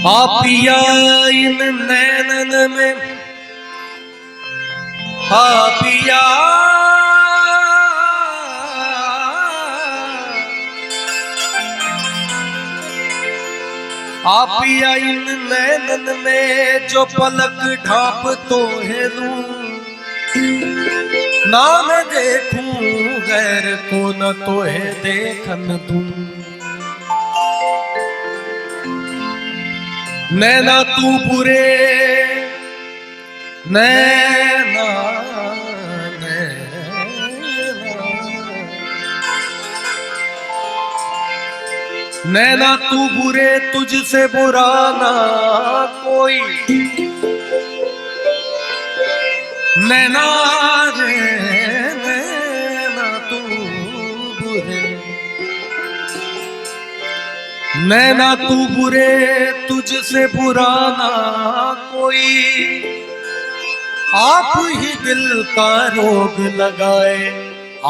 पापिया इन नैनन में पापिया पापिया इन नैनन में जो पलक ढाप तो है लूं ना मैं देखूं गैर को न तो है देखन दूं। नैना तू बुरे नैना नैना तू बुरे तुझसे बुरा ना कोई नैना रे नैना तू बुरे नैना तू बुरे तुझसे बुरा ना कोई आप ही दिल का रोग लगाए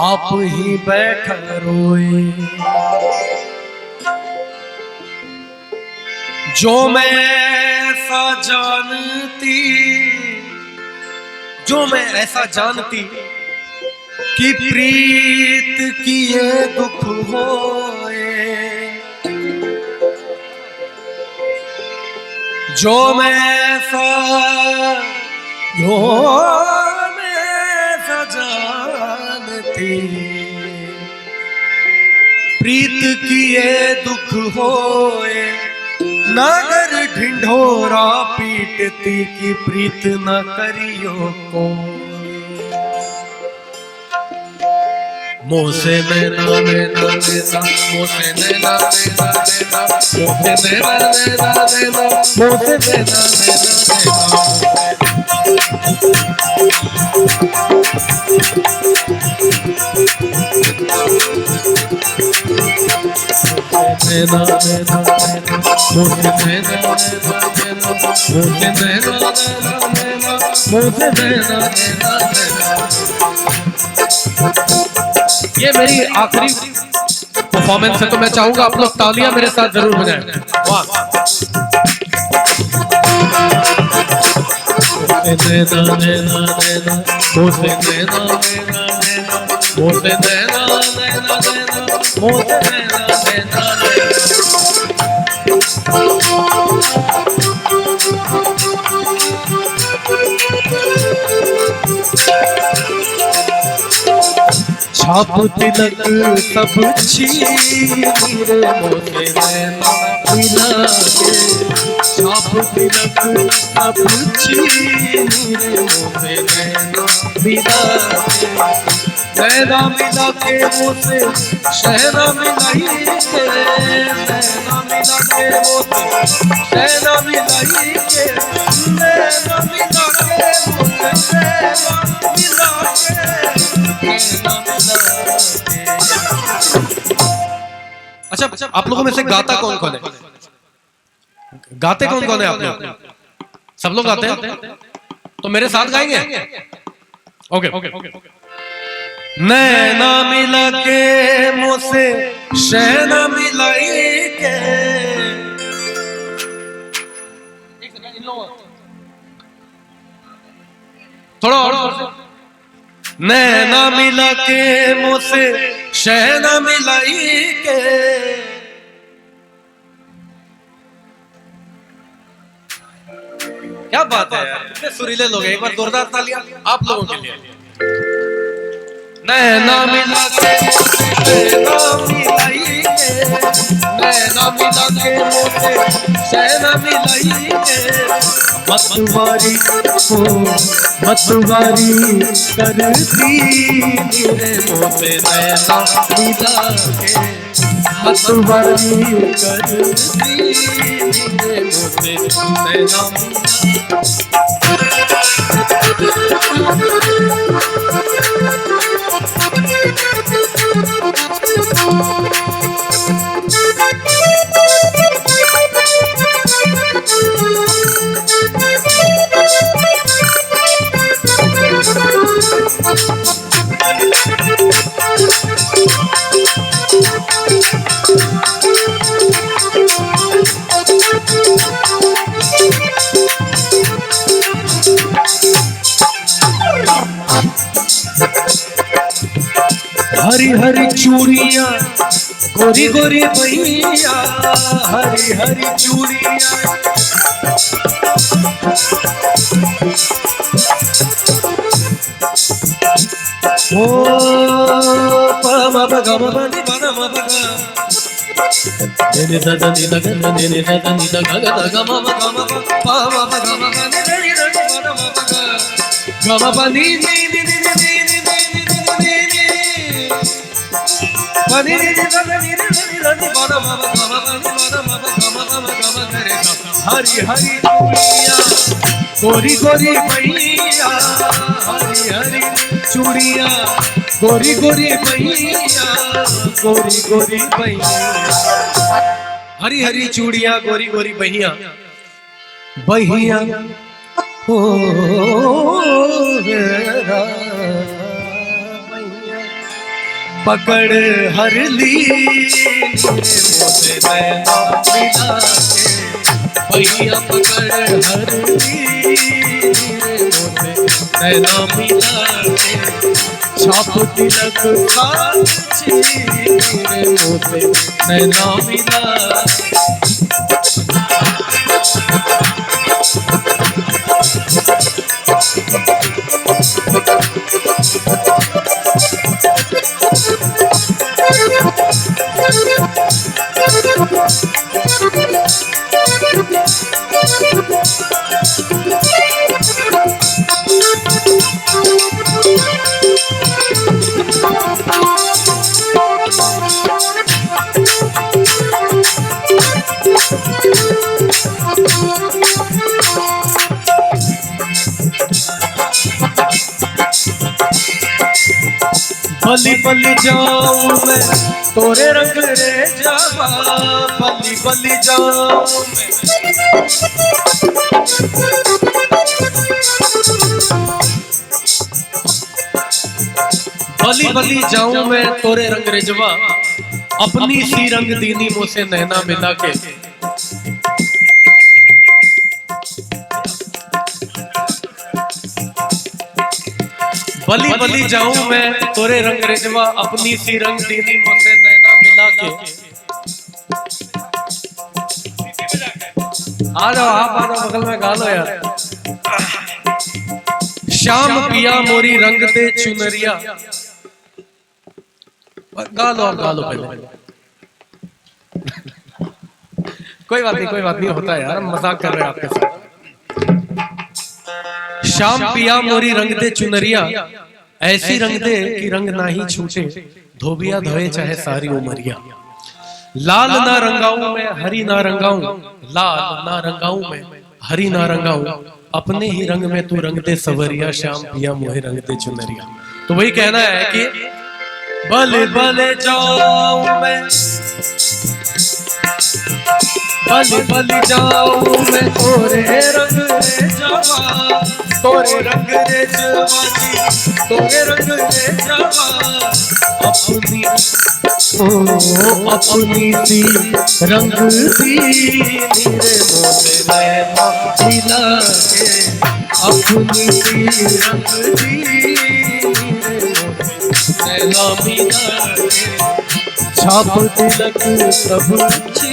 आप ही बैठा रोए। जो मैं ऐसा जानती कि प्रीत किए दुख होए जो मैं ऐसा जानती प्रीत किए दुख होए नागर ढिंढोरा पीटती की प्रीत न करियो को। मोसे नैना नैना नैना मोसे नैना नैना नैना मोसे नैना नैना नैना मोसे नैना नैना नैना मोसे नैना नैना मोसे नैना नैना मोसे नैना नैना। ये मेरी आखिरी परफॉर्मेंस है तो मैं चाहूंगा आप लोग तालियां मेरे साथ जरूर बजाएं। वाह नैना नैना नैना मोसे नैना नैना नैना मोसे नैना नैना नैना मोसे नैना नैना। छाप तिलक सब छीन रे मोसे नैना मिला के छाप तिलक सब छीन रे मोसे नैना मिला के नैना मिला के मोसे शहना मिलाई के नैना मिला के मोसे शहना मिलाई के नैना मिला के मोसे शहना मिला के। अच्छा आप लोगों में से गाता कौन कौन है? गाते कौन कौन है आप लोग? सब लोग गाते हैं तो मेरे साथ गाएंगे। ओके नैना मिला के मोसे शहना मिलाई के थोड़ा और नैना मिला के मोसे शहना मिलाई के क्या बात है यार कितने सुरीले लोग हैं। एक बार जोरदार तालियां आप लोगों के लिए। नैना मिला के शहना मिलाई के नैना मिला के मोसे शहना मिलाई के मतवारी को मतवारी करती मेरे मोसे नैना मिला के मतवारी करती मेरे मोसे नैना हरी हरी चूड़ियां गोरी गोरी भैया, हरी हरी चूड़ियां। ओ पम बगम बनी बनम बगा ने दादा नी लगा ने दादा नी लगा गम गम पम बगम बनी रे रे बनम बगा गम बनी नी नी नी नी नी बनी नी दादा नी नी नी बनम गम गम करे। हरी हरी चूड़ियां गोरी गोरी भैया, हरी हरी चूड़ियां गोरी गोरी भैया, गोरी गोरी भैया। हरी हरी चूड़ियां गोरी गोरी भैया भैया हो पकड़ हर ली भैया, पकड़ हर ली नैना मिला छाप तिलक कांची मेरे मोते नैना मिला। बली बली जाऊं मैं तोरे रंग रे जावा, बली बली जाऊं मैं बली बली जाऊं मैं तोरे रंग रेजवा, अपनी सी रंग दीनी मुझसे नैना मिला के। बली बली जाऊं मैं तोरे रंग रेजवा, अपनी सी रंग दीनी मुझसे नैना मिला के। आ जाओ आप, आ जाओ बगल में गा लो यार। श्याम पिया मोरी रंग दे चुनरिया, गा लो आप, गा लो पहले। कोई बात नहीं, कोई बात नहीं, होता है यार, हम मजाक कर रहे हैं आपके साथ। श्याम पिया मोरी रंग दे चुनरिया, ऐसी रंग दे कि रंग ना ही छूटे, धोबिया धोए चाहे सारी उमरिया। लाल ना रंगाऊं मैं हरी ना रंगाऊं, लाल ना रंगाऊं मैं हरी ना रंगाऊं, अपने ही रंग में तू रंग दे सवरिया, श्याम पिया मोहे रंग दे चुनरिया। तो वही कहना है कि बले बले जाऊं मैं, बली बली जाऊं मैं तोरे रंग रे जावा, तोरे रंग रे जवानी, तोरे रंग रे जावा। अपनी अपनी सी रंग दी मेरे मोते नैना मिला के, अपनी सी रंग दी मेरे मोते नैना मिला के। छाप तिलक सब अच्छी